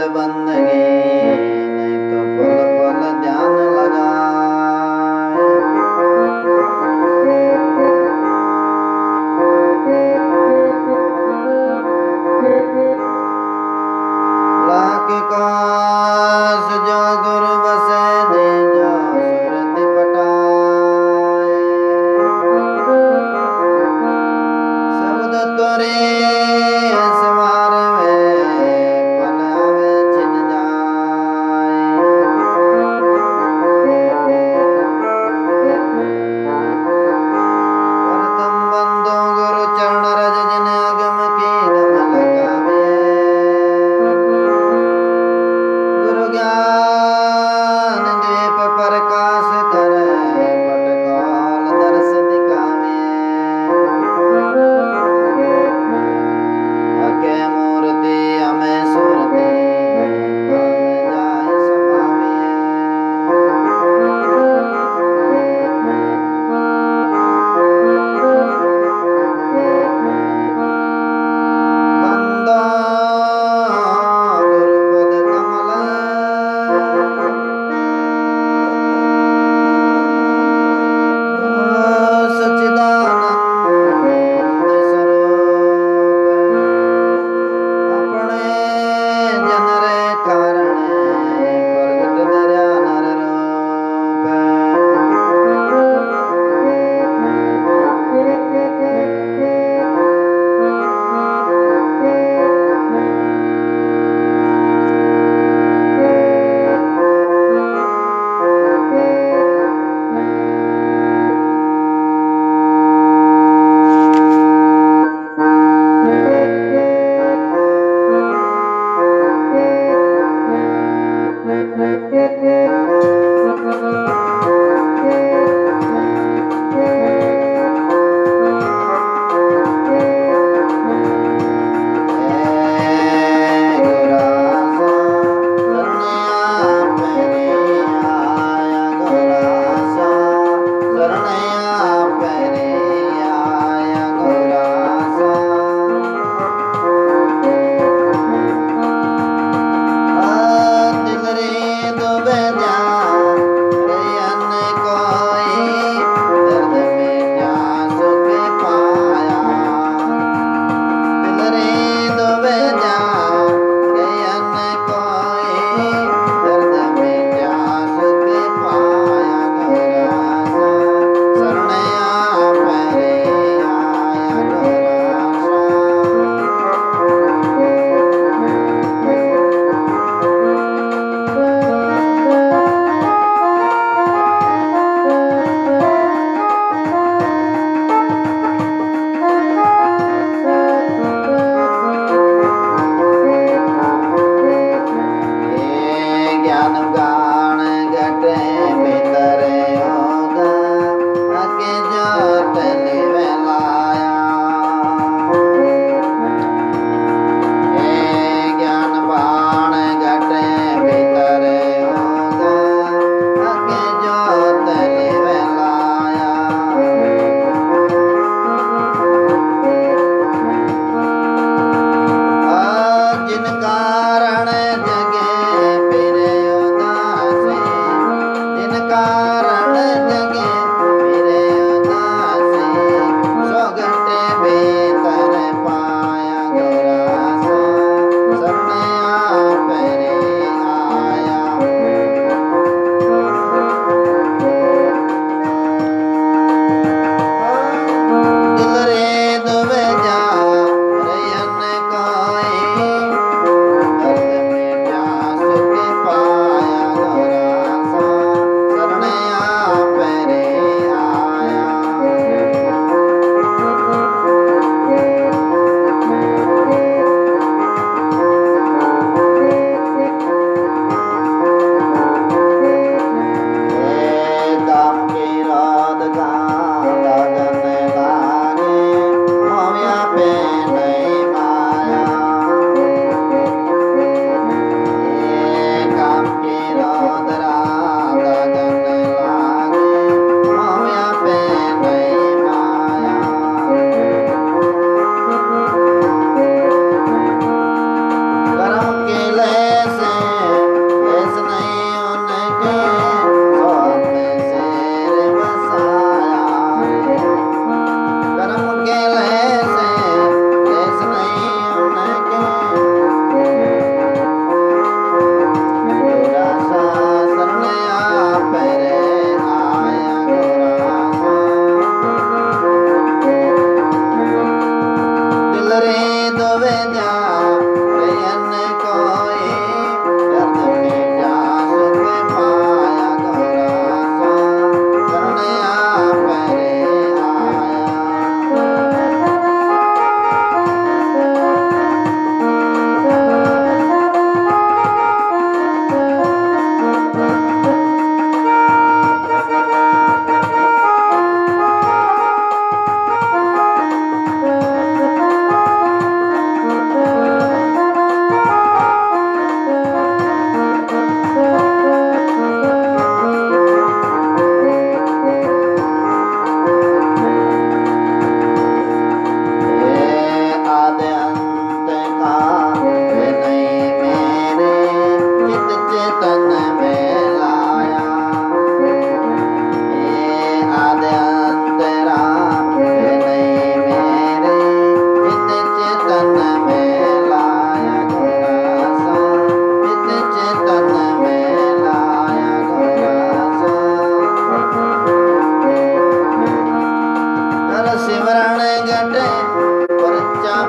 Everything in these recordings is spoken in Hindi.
बंदगी, नहीं तो पल पल ध्यान लगाए। लाख काश जो गुरु बसे दीजा सुरति पटाए। शब्द त्वरे सवार में पल आवे छिन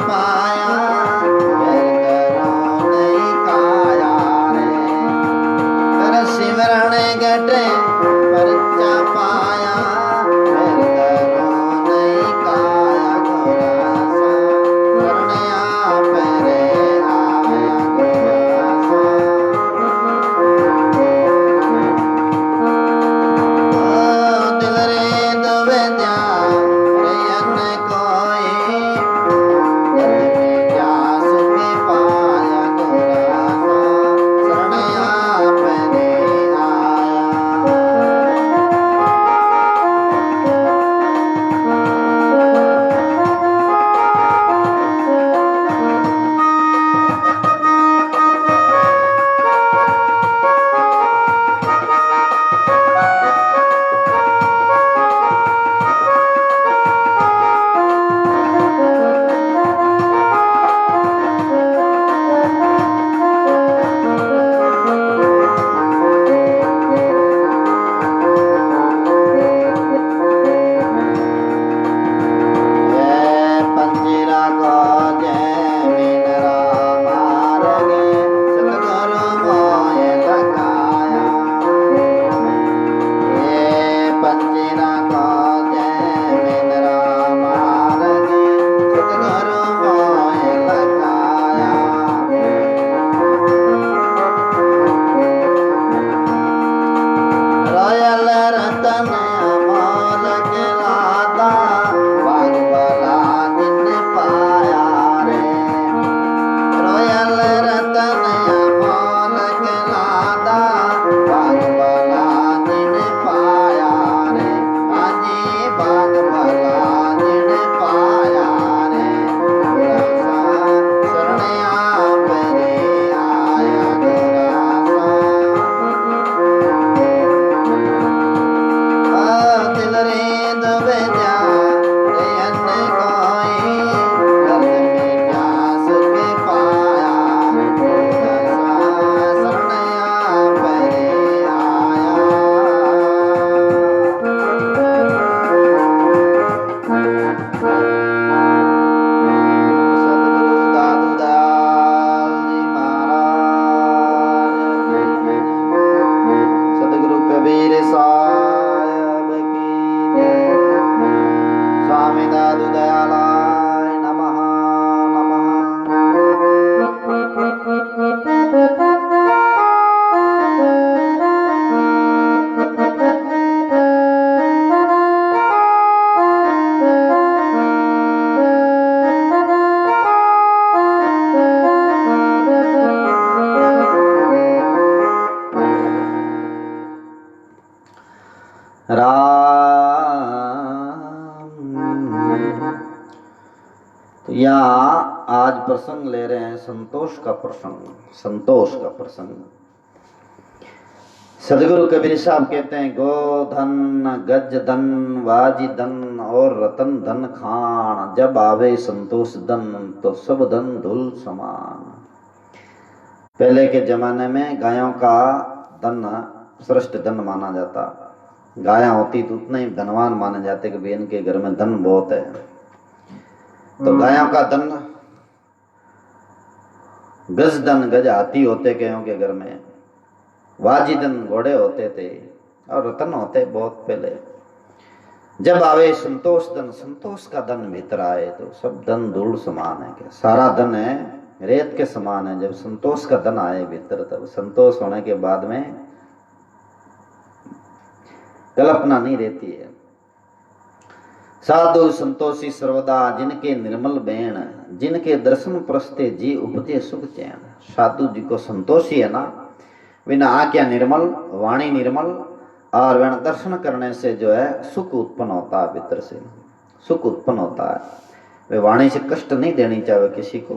पाया फिर नहीं काया रे कर सिमरण घटे परचा पाया फिर नहीं काया घोड़ा सा शरण आप रे आया दिल रे दबे जा तो यहाँ आज प्रसंग ले रहे हैं संतोष का प्रसंग। संतोष का प्रसंग सदगुरु कबीर साहब कहते हैं, गो धन गज धन वाजी धन और रतन धन खान, जब आवे संतोष धन तो सब धन धूल समान। पहले के जमाने में गायों का धन श्रेष्ठ धन माना जाता। गायां होती तो उतने ही धनवान माने जाते कि भाई इनके घर में धन बहुत है। तो गायों का धन गज धन, गज हाथी होते गायों के घर में, वाजी धन घोड़े होते थे और रतन होते बहुत पहले। जब आवे संतोष धन, संतोष का धन भीतर आए तो सब धन धूल समान है। क्या सारा धन है रेत के समान है। जब संतोष का धन आए भीतर, तब संतोष होने के बाद में कल्पना नहीं रहती है। साधु संतोषी सर्वदा, जिनके निर्मल बेण, जिनके दर्शन प्रस्ते जी उपजे सुख चैन। साधु जी को संतोषी है ना, बिना आज्ञा निर्मल, वाणी निर्मल, और बिना दर्शन करने से जो है सुख उत्पन्न होता है। भीतर से सुख उत्पन्न होता है। वे वाणी से कष्ट नहीं देनी चाहिए, किसी को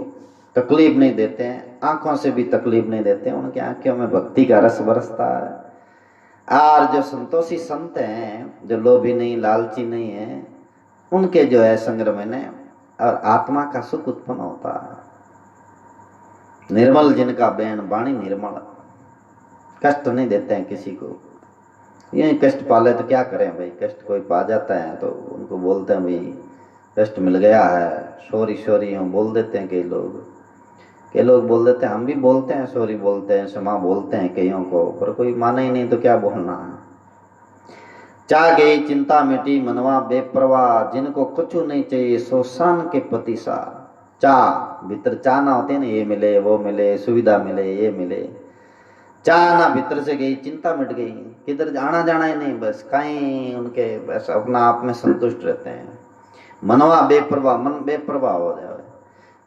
तकलीफ नहीं देते हैं, आंखों से भी तकलीफ नहीं देते हैं। उनकी आंखों में भक्ति का रस बरसता है। और जो संतोषी संत हैं, जो लोभी नहीं, लालची नहीं है, उनके जो है संग्रह में और आत्मा का सुख उत्पन्न होता है। निर्मल जिनका बेन, वाणी निर्मल, कष्ट नहीं देते हैं किसी को। यही कष्ट पाले तो क्या करें भाई, कष्ट कोई पा जाता है तो उनको बोलते हैं भाई कष्ट मिल गया है, सॉरी सॉरी यूँ बोल देते हैं कई लोग बोल देते हैं, हम भी बोलते हैं, सॉरी बोलते हैं, क्षमा बोलते हैं कईयों को, पर कोई माने ही नहीं तो क्या बोलना है। चा गई चिंता मिटी मनवा बेपरवाह, जिनको कुछ नहीं चाहिए सो शान के पति सा। चा भीतर चाहना होते ना, ये मिले वो मिले, सुविधा मिले ये मिले, चाह ना भीतर से गई, चिंता मिट गई, किधर आना जाना ही नहीं, बस कहीं उनके बस अपना आप में संतुष्ट रहते हैं। मनवा बेपरवाह, मन बेपरवाह हो जाए,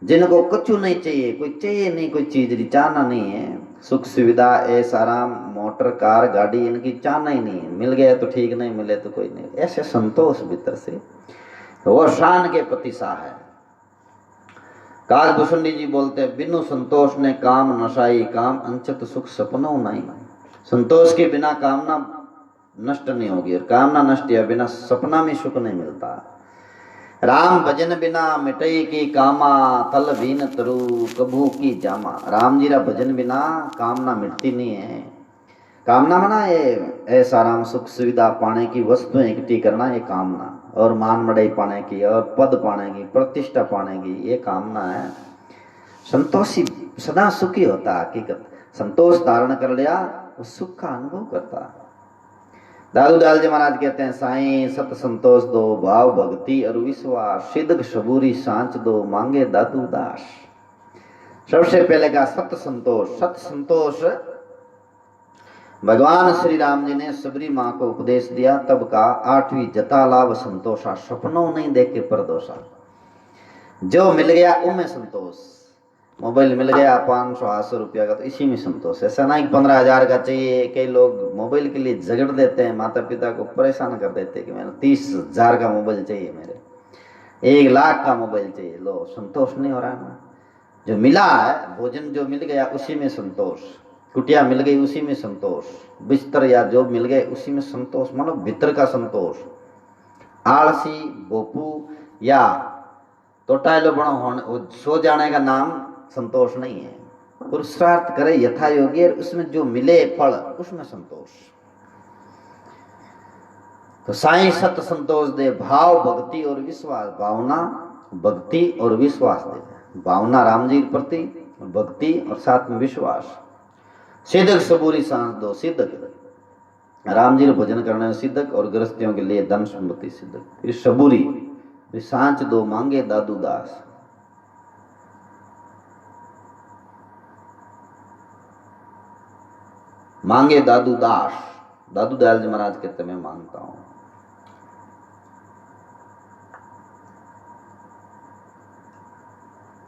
जिनको कुछ नहीं चाहिए, कोई चाहिए नहीं, कोई चीज चाहना नहीं है, सुख सुविधा ऐसा आराम मोटर कार गाड़ी इनकी चाहना ही नहीं है, मिल गया तो ठीक, नहीं मिले तो कोई नहीं, ऐसे संतोष भीतर से, वो शान के पति सा है। कागभूषणी जी बोलते हैं, बिनु संतोष ने काम नशाई, काम अंचत सुख सपनों नहीं। संतोष के बिना कामना नष्ट नहीं होगी, और कामना नष्ट या बिना सपना में सुख नहीं मिलता। राम भजन बिना मिटई की कामा, तल भीन तरु कभू की जामा। राम जी रा भजन बिना कामना मिटती नहीं है। कामना मना ये ऐसा आराम सुख सुविधा पाने की, वस्तुएं इकट्ठी करना ये कामना, और मान मड़ाई पाने की, और पद पाने की, प्रतिष्ठा पाने की, ये कामना है। संतोषी सदा सुखी होता, हकीकत संतोष धारण कर लिया वो सुख का अनुभव करता। दादू दयाल जी महाराज कहते हैं, साईं सत संतोष दो, भाव भक्ति और विश्वास, सिद्ध सबूरी सांच दो, मांगे दादू दास। सबसे पहले का सत संतोष। सत संतोष भगवान श्री राम जी ने सबरी माँ को उपदेश दिया, तब का 8वीं जता लाभ संतोषा, सपनों नहीं देखे परदोषा। जो मिल गया उनमें संतोष। मोबाइल मिल गया 500-800 रुपया का, तो इसी में संतोष। ऐसा नहीं 15,000 का चाहिए। कई लोग मोबाइल के लिए झगड़ देते हैं, माता पिता को परेशान कर देते हैं कि मैंने 30,000 का मोबाइल चाहिए, मेरे 1 लाख का मोबाइल चाहिए। लो, संतोष नहीं हो रहा है ना। जो मिला है, भोजन जो मिल गया उसी में संतोष, कुटिया मिल गई उसी में संतोष, बिस्तर या जो मिल गए उसी में संतोष, मतलब भीतर का संतोष। आलसी बोपू या तोटाइलो बनो सो जाने का नाम संतोष नहीं है। पुरुषार्थ करे यथा योग्य, उसमें जो मिले फल उसमें संतोष। तो साईं सत संतोष दे, भाव भक्ति और विश्वास। भावना भक्ति और विश्वास दे। भावना राम जी के प्रति, भक्ति और साथ में विश्वास। सिद्धक सबूरी सांस दो। सिद्धक राम जी भजन करने में सिद्धक, और गृहस्थियों के लिए धन संपत्ति सिद्धक। फिर सबूरी, फिर सांच दो, मांगे दादू दास। मांगे दादू दास। दादू दयाल जी महाराज कहते मैं मांगता हूं।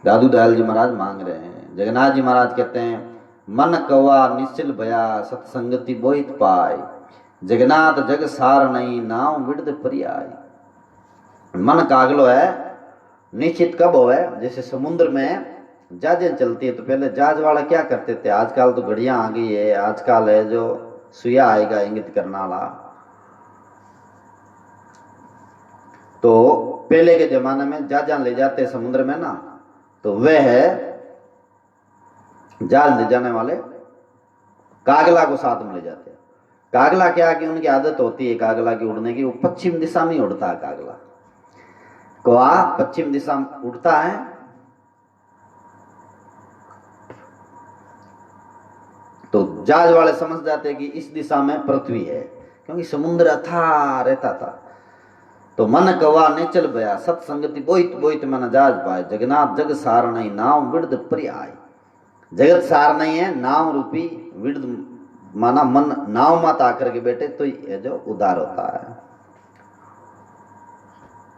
दादू दयाल जी महाराज मांग रहे हैं। जगन्नाथ जी महाराज कहते हैं, मन कवा निश्चल भया, सत्संगति बोहित पाय। जगन्नाथ जग सार नहीं, नाव विड़द परियाय। मन कागलो है, निश्चित कब हो है। जैसे समुद्र में जहाजें चलती है, तो पहले जहाज वाला क्या करते थे, आजकल तो घड़ियां आ गई है, आजकल है जो सुइया आएगा इंगित करने वाला। तो पहले के जमाने में जहाज ले जाते समुद्र में ना, तो वह है जहाज ले जाने वाले कागला को साथ में ले जाते हैं। कागला क्या कि उनकी आदत होती है कागला की उड़ने की, वो पश्चिम दिशा में उड़ता है। कागला कौआ पश्चिम दिशा में उड़ता है। तो जहाज वाले समझ जाते हैं कि इस दिशा में पृथ्वी है, क्योंकि समुद्र अथाह रहता था। तो मन कवा ने चल भया, सत्संगति बोहित बोहित मन जहाज पाए। जगन्नाथ जग सार नहीं, नाव विड़द परियाय। जगत सार नहीं है, नाव रूपी विड़द माना मन नाव मत आकर के बैठे तो ये जो उदार होता है।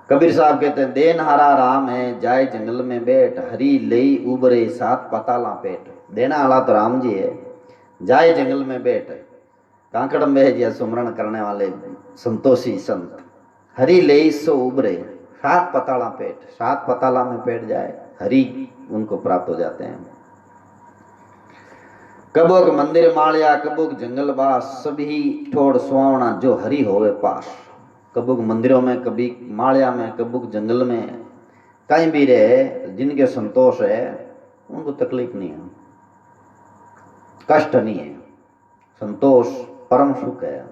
कबीर साहब कहते हैं, देन हारा राम है, जाए जंगल में बैठ। हरी लई उबरे, 7 पताला पेट। देना वाला तो राम जी है, जाए जंगल में बैठ। कांकड़ में या सुमरण करने वाले संतोषी संत। हरी लई सो उबरे, 7 पताला पेट। 7 पताला में बैठ जाए, हरि उनको प्राप्त हो जाते हैं। कबोक मंदिर मालिया, कबोक जंगल बास। सभी ठोड़ सुहावना, जो हरि होवे पास। कबूक मंदिरों में, कभी मालिया में, कबूक जंगल में, कहीं भी रहे, जिनके संतोष है उनको तकलीफ नहीं है, कष्ट नहीं है। संतोष परम सुख है।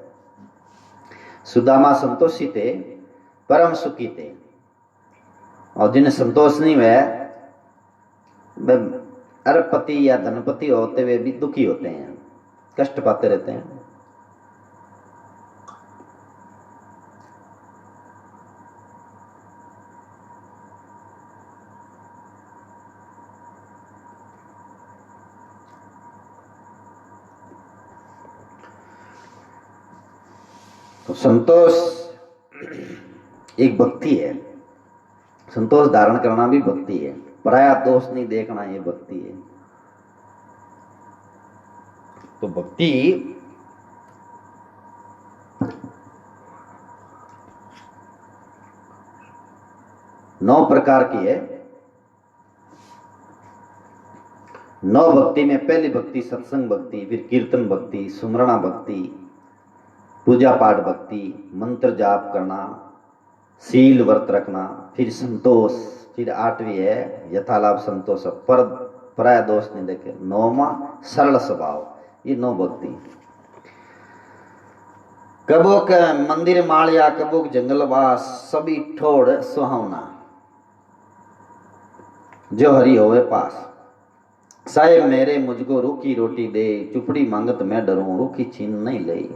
सुदामा संतोषी थे, परम सुखी थे। और जिन्हें संतोष नहीं हुआ, वे अरबपति या धनपति होते हुए भी दुखी होते हैं, कष्ट पाते रहते हैं। तो संतोष एक भक्ति है, संतोष धारण करना भी भक्ति है, पराया दोष नहीं देखना ये भक्ति है। तो भक्ति नौ प्रकार की है। नौ भक्ति में पहली भक्ति सत्संग भक्ति, फिर कीर्तन भक्ति, सुमरणा भक्ति, पूजा पाठ भक्ति, मंत्र जाप करना, शील व्रत रखना, फिर संतोष, फिर 8वीं है यथालाभ संतोष, पर पराया दोष नहीं देखे, 9वां सरल स्वभाव। ये 9 भक्ति। कबो के मंदिर मालिया, कबो जंगलवास, सभी ठोड़ सुहावना, जो हरि होवे पास। साहेब मेरे मुझको रूखी रोटी दे, चुपड़ी मांगत मैं डरूं, रूखी छीन नहीं ले।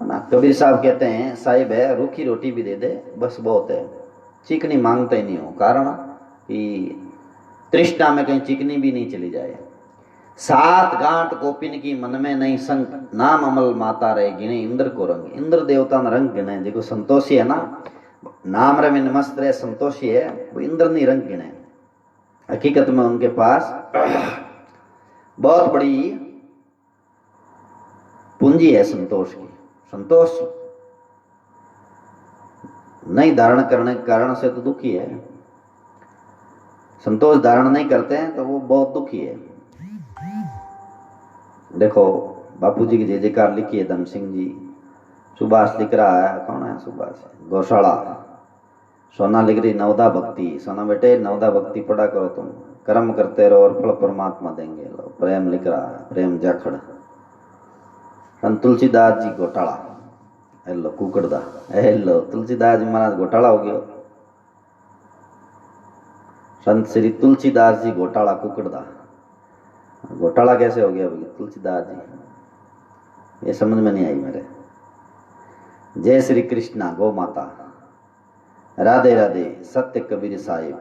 ना कबीर साहब कहते हैं साहिब है रूखी रोटी भी दे दे बस बहुत है, चिकनी मांगते ही नहीं हो, कारण कि तृष्णा में कहीं चिकनी भी नहीं चली जाए। 7 गांठ गोपिन की मन में नहीं संग, नाम अमल माता रहे गिने इंद्र को रंग। इंद्र देवता ने रंग गिने, देखो संतोषी है ना, नाम रे में नमस्त रहे संतोषी है, वो इंद्र नहीं रंग गिने। हकीकत में उनके पास बहुत बड़ी पूंजी है संतोष की। संतोष नहीं धारण करने के कारण से तो दुखी है, संतोष धारण नहीं करते हैं तो वो बहुत दुखी है। देखो बापूजी की जय जयकार लिखी है धन सिंह जी, सुभाष लिख रहा है, कौन है सुभाष, गौशाला। सोना लिख रही नवदा भक्ति, सोना बेटे नवदा भक्ति पढ़ा करो, तुम कर्म करते रहो और फल परमात्मा देंगे। लो प्रेम लिख रहा है, प्रेम जाखड़। संत तुलसीदास जी घोटाला, हेलो कुकड़दा, हेलो तुलसीदास जी महाराज घोटाला हो गया। संत श्री तुलसीदास जी घोटाला कुकड़दा, घोटाला कैसे हो गया भाई तुलसीदास जी, ये समझ में नहीं आई मेरे। जय श्री कृष्णा गौ माता, राधे राधे सत्य कबीर साहिब।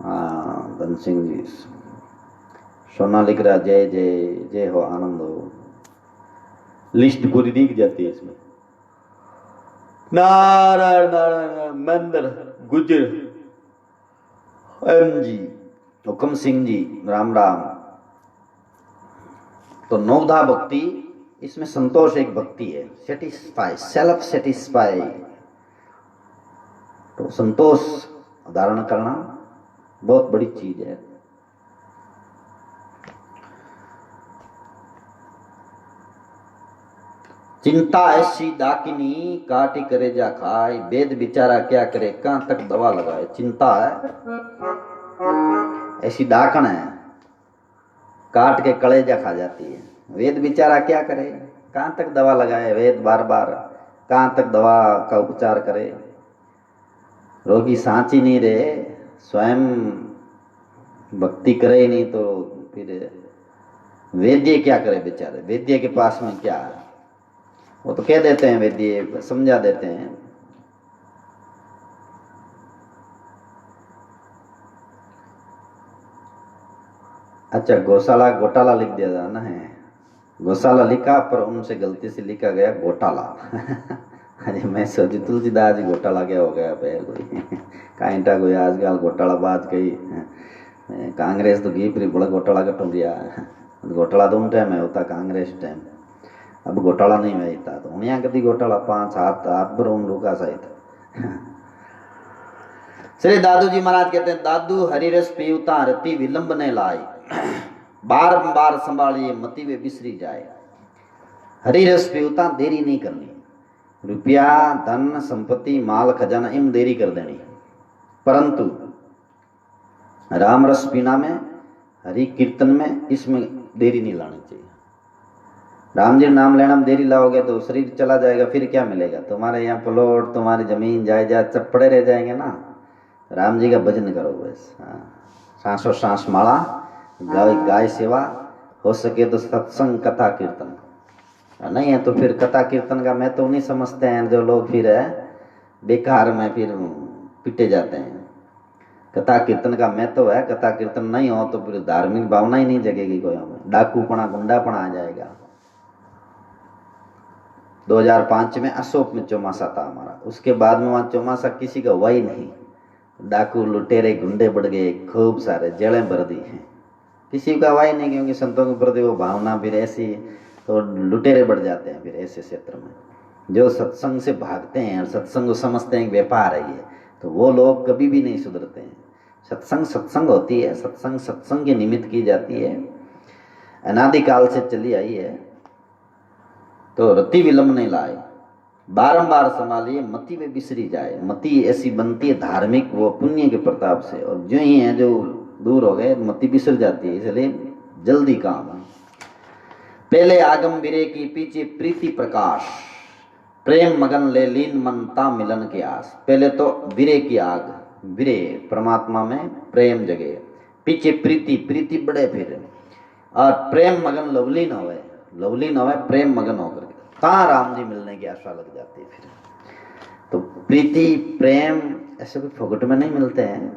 हाँ धन सिंह जी, सोना लिख रहा जय जय जय हो आनंद हो। लिस्ट पूरी दिख जाती है इसमें। नारायण नारायण, महेंद्र गुजर, एम जी, हुक्म सिंह जी, राम राम। तो नवधा भक्ति, इसमें संतोष एक भक्ति है, सेटिस्फाई, सेल्फ सेटिस्फाई। तो संतोष धारण करना बहुत बड़ी चीज है। चिंता ऐसी डाकिनी काटी करे जा खाए, वेद बिचारा क्या करे कहां तक दवा लगाए। चिंता है ऐसी डाकन है, काट के कलेजा खा जाती है। वेद बिचारा क्या करे, कहां तक दवा लगाए, वेद बार बार कहां तक दवा का उपचार करे। रोगी सांच ही नहीं रहे, स्वयं भक्ति करे ही नहीं, तो फिर वेद्य क्या करे बेचारे, वेद्य के पास में क्या है, वो तो कह देते हैं, वेद्य समझा देते हैं। अच्छा गौशाला घोटाला लिख दिया जाना है, गौशाला लिखा पर उनसे गलती से लिखा गया घोटाला। अरे मैं सोची तुलसीदास जी घोटाला क्या हो गया पैर कोई काइंटा कोई आजकल घोटाला बात कही। कांग्रेस तो घी फिर बड़ा घोटाला कटू दिया, घोटाला तो उन टाइम है होता कांग्रेस टाइम, अब घोटाला नहीं मिलता। तो उन्हें कभी घोटाला 5 हाथ भर उन रुका सहित। श्री दादू जी महाराज कहते हैं, दादू हरिरस पीवता रति विलंब ने लाई, बार बार संभालिए मति वे बिसरी जाए। हरिरस पीवता देरी नहीं करनी, रुपया धन संपत्ति माल खजाना इम देरी कर देनी, परंतु राम रस पीना में, हरि कीर्तन में, इसमें देरी नहीं लानी चाहिए। राम जी नाम लेना में देरी लाओगे तो शरीर चला जाएगा, फिर क्या मिलेगा? तुम्हारे यहाँ प्लॉट, तुम्हारी जमीन जायदाद सब पड़े रह जाएंगे ना। राम जी का भजन करो बस। हाँ, सांसों सांस माला, गाय गाय सेवा, हो सके तो सत्संग कथा कीर्तन। नहीं है तो फिर कथा कीर्तन का मैं तो नहीं समझते हैं जो लोग फिर है बेकार में फिर पिटे जाते हैं। कथा कीर्तन का महत्व है, कथा कीर्तन नहीं हो तो फिर धार्मिक भावना ही नहीं जगेगी कोई में, डाकूपना गुंडापना आ जाएगा। 2005 में अशोक में चौमासा था हमारा, उसके बाद में वहां चौमासा किसी का हुआ ही नहीं। डाकू लुटेरे गुंडे बढ़ गए, खूब सारे जेलें भर दी हैं, किसी का हुआ ही नहीं, क्योंकि संतों के प्रति वो भावना फिर ऐसी, तो लुटेरे बढ़ जाते हैं फिर ऐसे क्षेत्र में। जो सत्संग से भागते हैं और सत्संग को समझते हैं व्यापार है ये, तो वो लोग कभी भी नहीं सुधरते हैं। सत्संग सत्संग होती है, सत्संग सत्संग के निमित्त की जाती है, अनादिकाल से चली आई है। तो रति विलंब नहीं लाए, बारंबार संभालिए, मति में बिसरी जाए। मति ऐसी बनती है धार्मिक वो पुण्य के प्रताप से, और जो ही है जो दूर हो गए मति बिसर जाती है, इसलिए जल्दी काम। पहले आगम विरे की, पीछे प्रीति प्रकाश, प्रेम मगन ले लीन मनता मिलन के आस। पहले तो विरे की आग, विरे परमात्मा में प्रेम जगे, पीछे प्रीति, प्रीति बढ़े फिर, और प्रेम मगन लवलीन होवे, लवलीन होवे प्रेम मगन होकर कहाँ राम जी मिलने की आशा लग जाती है फिर। तो प्रीति प्रेम ऐसे कोई फोकट में नहीं मिलते हैं।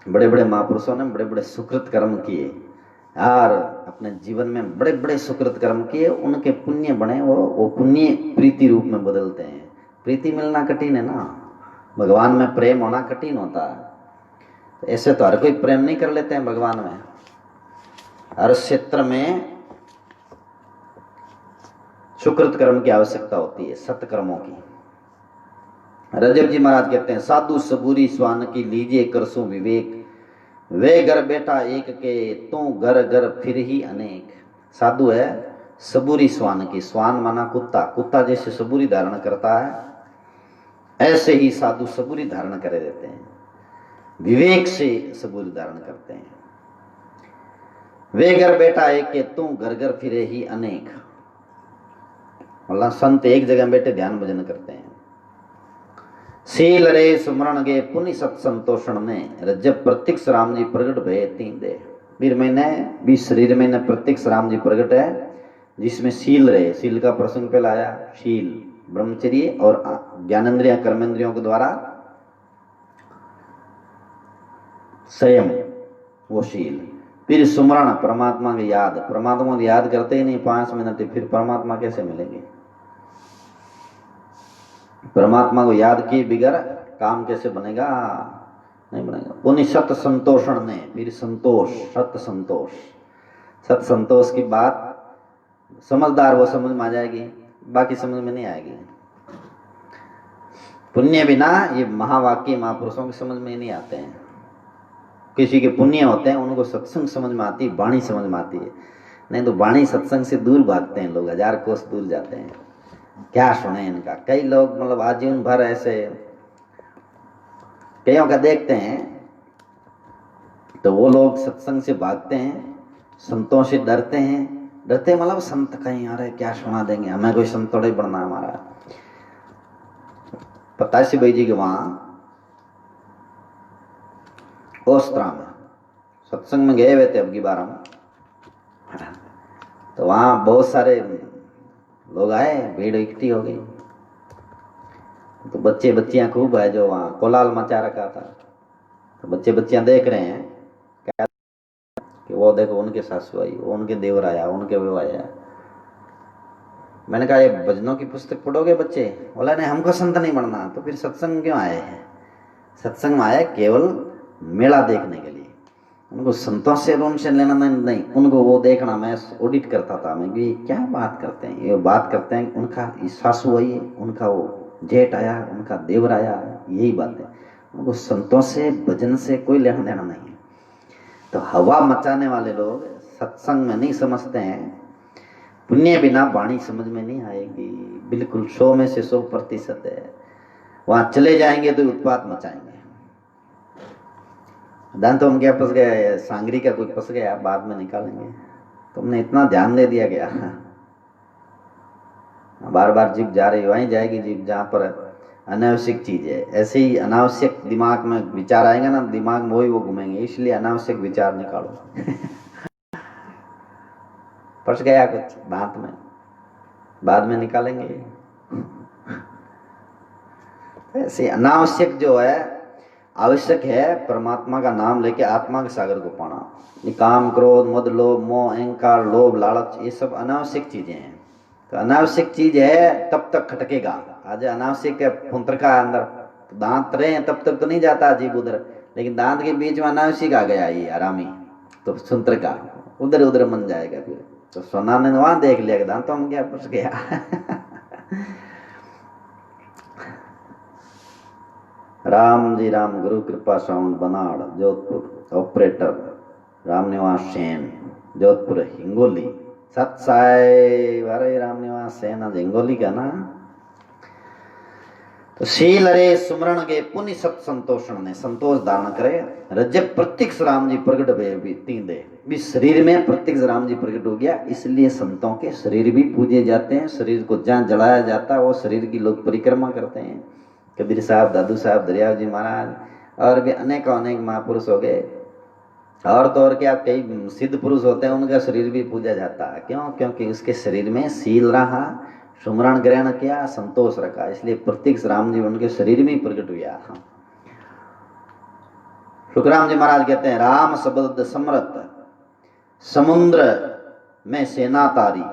बड़े बड़े महापुरुषों ने बड़े बड़े सुकृत कर्म किए और अपने जीवन में बड़े बड़े सुकृत कर्म किए, उनके पुण्य बने, वो पुण्य प्रीति रूप में बदलते हैं। प्रीति मिलना कठिन है ना, भगवान में प्रेम होना कठिन होता है। तो ऐसे तो हर कोई प्रेम नहीं कर लेते हैं भगवान में। हर क्षेत्र में सुकृत कर्म की आवश्यकता होती है, सत्कर्मों की। रजब जी महाराज कहते हैं, साधु सबूरी स्वान की लीजिए करसु विवेक, वे घर बैठा एक के तू घर घर फिर ही अनेक। साधु है सबूरी स्वान की, स्वान माना कुत्ता, कुत्ता जैसे सबूरी धारण करता है ऐसे ही साधु सबूरी धारण करे देते हैं, विवेक से सबूरी धारण करते हैं। वे घर बैठा एक के तू घर घर फिरे ही अनेक, मतलब संत एक जगह बैठे ध्यान भजन करते हैं। शील रे सुमरण गे पुनि सत संतोषण में, रजब प्रत्यक्ष राम जी प्रगट भये तीन दे। 20 शरीर में न प्रत्यक्ष राम जी प्रगट है, जिसमें शील रहे, शील का प्रसंग पहला आया, शील ब्रह्मचर्य और ज्ञानेन्द्रिय कर्मेंद्रियों के द्वारा संयम, वो शील। फिर सुमरण परमात्मा की याद, परमात्मा को याद करते ही नहीं 5 मिनट, फिर परमात्मा कैसे मिलेंगे? परमात्मा को याद किए बिगड़ काम कैसे बनेगा? नहीं बनेगा। पुण्य सत संतोषण में, फिर संतोष, सत संतोष। सत संतोष की बात समझदार वो समझ में आ जाएगी, बाकी समझ में नहीं आएगी। पुण्य बिना ये महावाक्य महापुरुषों के समझ में नहीं आते हैं। किसी के पुण्य होते हैं उनको सत्संग समझ में आती है, वाणी समझ में आती है, नहीं तो वाणी सत्संग से दूर भागते हैं लोग, 1000 कोस दूर जाते हैं। क्या सुने इनका? कई लोग मतलब आजीवन भर ऐसे कईयों का देखते हैं, तो वो लोग सत्संग से भागते हैं, संतों से डरते हैं। डरते मतलब संत कहीं आ रहे, क्या सुना देंगे हमें, कोई संत थोड़ा ही बनना हमारा। पतासी भाई जी के वहां ओस्त्रा में सत्संग में गए हुए थे अब की बार हम, तो वहां बहुत सारे लोग आए, भीड़ इकट्ठी हो गई। तो बच्चे बच्चियां खूब है, जो वहां कोलाल मचा रखा था। तो बच्चे बच्चियां देख रहे हैं क्या कि वो देखो उनके सासू आई, वो उनके देवर आया, उनके वो आया। मैंने कहा ये भजनों की पुस्तक पढ़ोगे बच्चे? बोला नहीं, हमको संत नहीं बनना। तो फिर सत्संग क्यों आए हैं? सत्संग में आए केवल मेला देखने के लिए, उनको संतों से उनसे लेना नहीं, उनको वो देखना। मैं ऑडिट करता था मैं कि क्या बात करते हैं, ये बात करते हैं उनका सासू आई, उनका वो जेठ आया, उनका देवर आया, यही बात है। उनको संतों से भजन से कोई लेना देना नहीं है। तो हवा मचाने वाले लोग सत्संग में नहीं समझते हैं। पुण्य बिना वाणी समझ में नहीं आएगी, बिल्कुल 100 में से 100% है। वहां चले जाएंगे तो उत्पात मचाएंगे। दान तो हम क्या फंस गए, सांगरी का कोई फंस गया, बाद में निकालेंगे। तुमने इतना ध्यान दे दिया गया। बार बार जीभ जा रही वहीं जाएगी जीभ जहाँ पर अनावश्यक चीज है। ऐसे ही अनावश्यक दिमाग में विचार आएंगे ना, दिमाग में वही वो घूमेंगे, इसलिए अनावश्यक विचार निकालो। फंस गया कुछ दांत में, बाद में निकालेंगे। ऐसे अनावश्यक जो है, आवश्यक है परमात्मा का नाम लेके आत्मा के सागर को पाना। ये काम, क्रोध, मद, लोभ, मोह, अहंकार, लोभ, लालच, ये सब अनावश्यक चीजें हैं। तो अनावश्यक चीज है तब तक खटकेगा। आज अनावश्यक फुंतर का अंदर दांत रहे हैं तब तक तो नहीं जाता जीभ उधर, लेकिन दांत के बीच में अनावश्यक आ गया ये आरामी, तो सुंतर का उधर उधर मन जाएगा। फिर तो सोना ने वहां देख लिया कि दांतों में क्या फंस गया। राम जी राम, गुरु कृपा साउंड बनाड़ जोधपुर, ऑपरेटर राम निवास सेन जोधपुर हिंगोली। सत साई वारे राम निवास सेन आज हिंगोली का ना। तो शील रे सुमरण के पुण्य सत संतोषण ने संतोष धारण करे। रजब प्रत्यक्ष राम जी प्रकट हुए तीन दे भी शरीर में प्रत्यक्ष राम जी प्रकट हो गया, इसलिए संतों के शरीर भी पूजे जाते हैं। शरीर को जहाँ जलाया जाता है वो शरीर की लोग परिक्रमा करते हैं। कबीर साहब, दादू साहब, दरियाव जी महाराज और भी अनेक अनेक महापुरुष हो गए। और तो और क्या, कई सिद्ध पुरुष होते हैं, उनका शरीर भी पूजा जाता है। क्यों? क्योंकि उसके शरीर में शील रहा, सुमरण ग्रहण किया, संतोष रखा, इसलिए प्रत्यक्ष राम जी उनके शरीर में प्रकट हुआ। सुखराम जी महाराज कहते हैं, राम शब्द समरथ समुद्र में सेना तारी,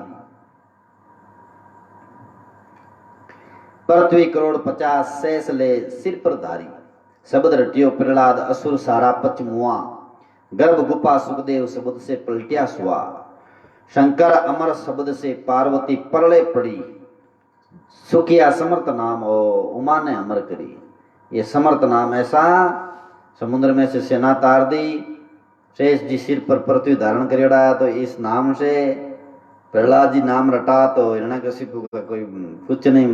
पृथ्वी करोड़ 50 शेष ले सिर पर धारी। शब्द रटियो प्रहलाद असुर सारा पच मुआ, गर्भ गुफा सुखदेव शब्द से पलटिया सुआ। शंकर अमर शब्द से पार्वती परले पड़ी, सुखिया समर्थ नाम ओ उमा ने अमर करी। ये समर्थ नाम ऐसा समुद्र में से सेना तार दी, शेष जी सिर पर पृथ्वी धारण करेड़ा, तो इस नाम से प्रहलाद जी नाम रटा तो हिरण्यकशिपु का कोई कुछ नहीं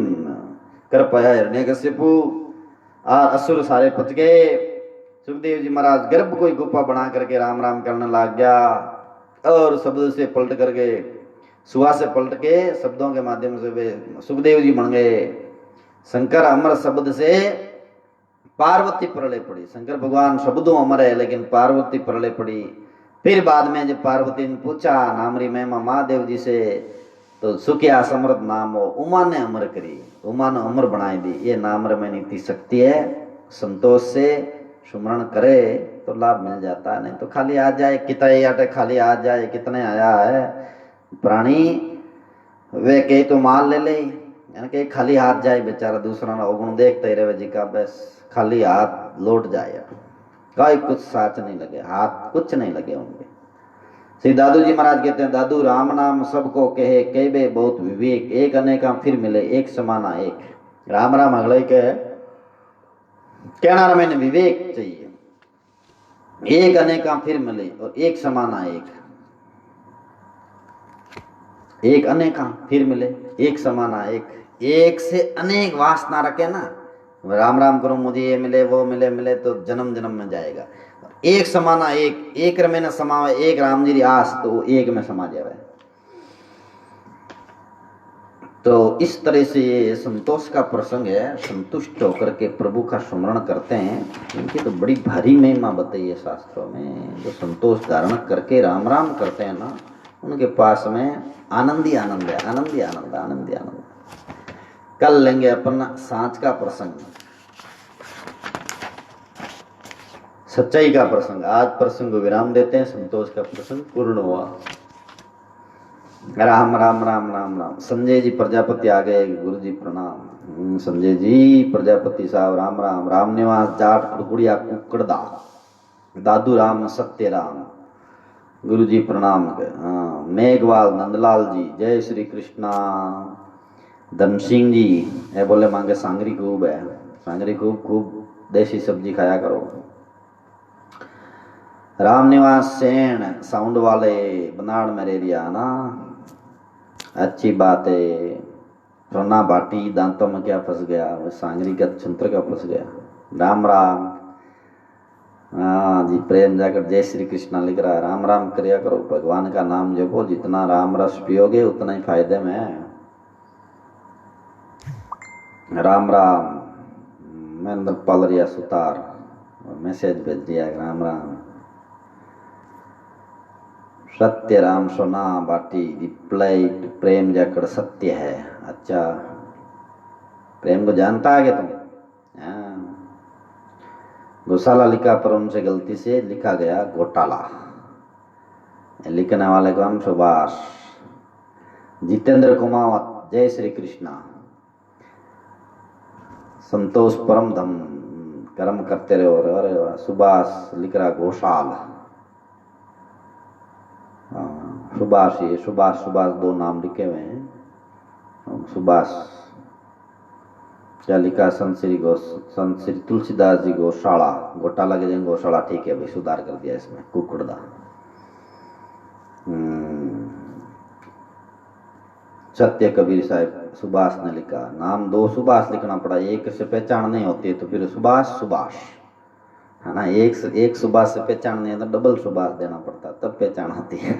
कर पाया। हिरण्यकशिपु और असुर सारे पच गए। सुखदेव जी महाराज गर्भ कोई गुफा बना करके राम राम करने लग गया, और शब्द से पलट करके, सुहा से पलट के शब्दों के माध्यम से वे सुखदेव जी बन गए। शंकर अमर शब्द से पार्वती परले पड़ी। शंकर भगवान शब्दों अमर है, लेकिन पार्वती परले पड़ी। फिर बाद में जब पार्वती ने पूछा नामरी महिमा महादेव जी से, तो सुखिया समर्थ नाम हो उमा ने अमर करी, उमा ने अमर बनाई दी। ये नाम में नीति शक्ति है। संतोष से सुमरण करे तो लाभ मिल जाता है, नहीं तो खाली आ जाए कितने आटे खाली आ जाए, कितने आया है प्राणी वे कहीं तो माल ले ले, यानी कि खाली हाथ जाए बेचारा, दूसरा ना अवगुण देखते ही रहे जी का, बस खाली हाथ लौट जाए, कोई कुछ साच नहीं लगे, हाथ कुछ नहीं लगे होंगे। श्री दादू जी महाराज कहते हैं, दादू राम नाम सबको कहे कहबे बहुत विवेक, एक अनेका फिर मिले एक समाना एक। राम राम अगले के कहना मैंने विवेक चाहिए, एक अनेका फिर मिले और एक समाना एक। एक अनेका फिर मिले एक समाना एक, एक से अनेक वासना रखे ना, राम राम करो मुझे ये मिले वो मिले, मिले तो जन्म जन्म में जाएगा। एक समाना एक, एक में न समावे एक राम जी आस, तो एक में समा जाए। तो इस तरह से ये संतोष का प्रसंग है। संतुष्ट होकर के प्रभु का स्मरण करते हैं, इनकी तो बड़ी भारी महिमा बताई है शास्त्रों में। जो संतोष धारण करके राम राम करते हैं ना, उनके पास में आनंद ही आनंद है, आनंद ही आनंद, आनंद ही आनंद। कल लेंगे अपन सांच का प्रसंग, सच्चाई का प्रसंग। आज प्रसंग को विराम देते हैं, संतोष का प्रसंग पूर्ण हुआ। राम राम राम राम राम। संजय जी प्रजापति आ गए, गुरु जी प्रणाम। संजय जी प्रजापति साहब राम राम। राम निवास जाट कुड़कुड़िया कुकड़दा, दादू राम सत्य राम, गुरु जी प्रणाम। हाँ, मेघवाल नंदलाल जी जय श्री कृष्णा। धन सिंह जी ये बोले मांगे सांगरी खूब है, सांगरी खूब खूब देसी सब्जी खाया करो। राम निवास सेन साउंड वाले बनाड़ में रेरिया ना, अच्छी बात है। रोना बाटी दांतों में क्या फंस गया, वो सांगरी का छंत्र का फंस गया। राम राम। हाँ जी, प्रेम जाकर जय श्री कृष्णा लिख रहा है। राम राम करिया करो, भगवान का नाम जपो, जितना राम रस पियोगे उतना ही फायदे में है। राम राम। महेंद्र पालरिया सुतार मैसेज भेज दिया, राम राम। सत्य राम सोना बाटी रिप्लाइड प्रेम जाकर सत्य है। अच्छा, प्रेम को जानता है क्या तुम? हाँ। गौशाला लिखा पर उनसे गलती से लिखा गया घोटाला। लिखने वाले का नाम सुभाष। जितेंद्र कुमावत, जय श्री कृष्णा। संतोष परम धम, कर्म करते रहो। अरे वाह, सुभाष लिख रहा घोषाल। सुभाष, ये सुभाष सुभाष दो नाम लिखे हुए हैं। सुभाष क्या लिखा? संत श्री तुलसीदास जी गौशाला, घोटाला के जगह गौशाला। ठीक है भाई, सुधार कर दिया इसमें, कुकुड़दा। सत्य कबीर साहब सुभाष ने लिखा। नाम दो सुभाष लिखना पड़ा, एक से पहचान नहीं होती है तो फिर सुभाष सुभाष है ना। एक सुभाष से पहचान नहीं है तो डबल सुभाष देना पड़ता, तब पहचान होती है।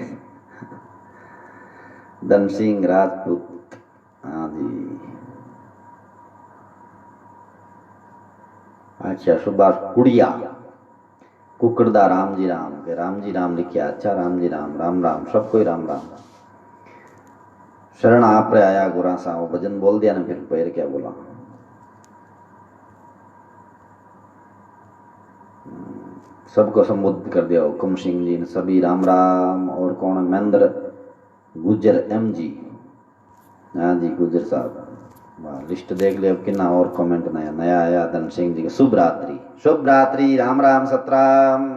धन सिंह राजपूत, हाँ जी। अच्छा, सुभाष कुड़िया, कुकड़दा राम जी राम के राम जी राम लिखिया। अच्छा, राम जी राम, राम राम, सबको ही राम राम। शरण आप रे आया गुरा सा, वो भजन बोल दिया ना, फिर पैर क्या बोला। सबको संबोधित कर दिया। हुकुम सिंह जी ने सभी राम राम। और कौन है? महेंद्र गुजर एम जी, हाँ जी गुजर साहब। लिस्ट देख ले अब कितना और कमेंट नया नया आया। धन सिंह जी का शुभ रात्रि, शुभ रात्रि, राम राम, सतराम।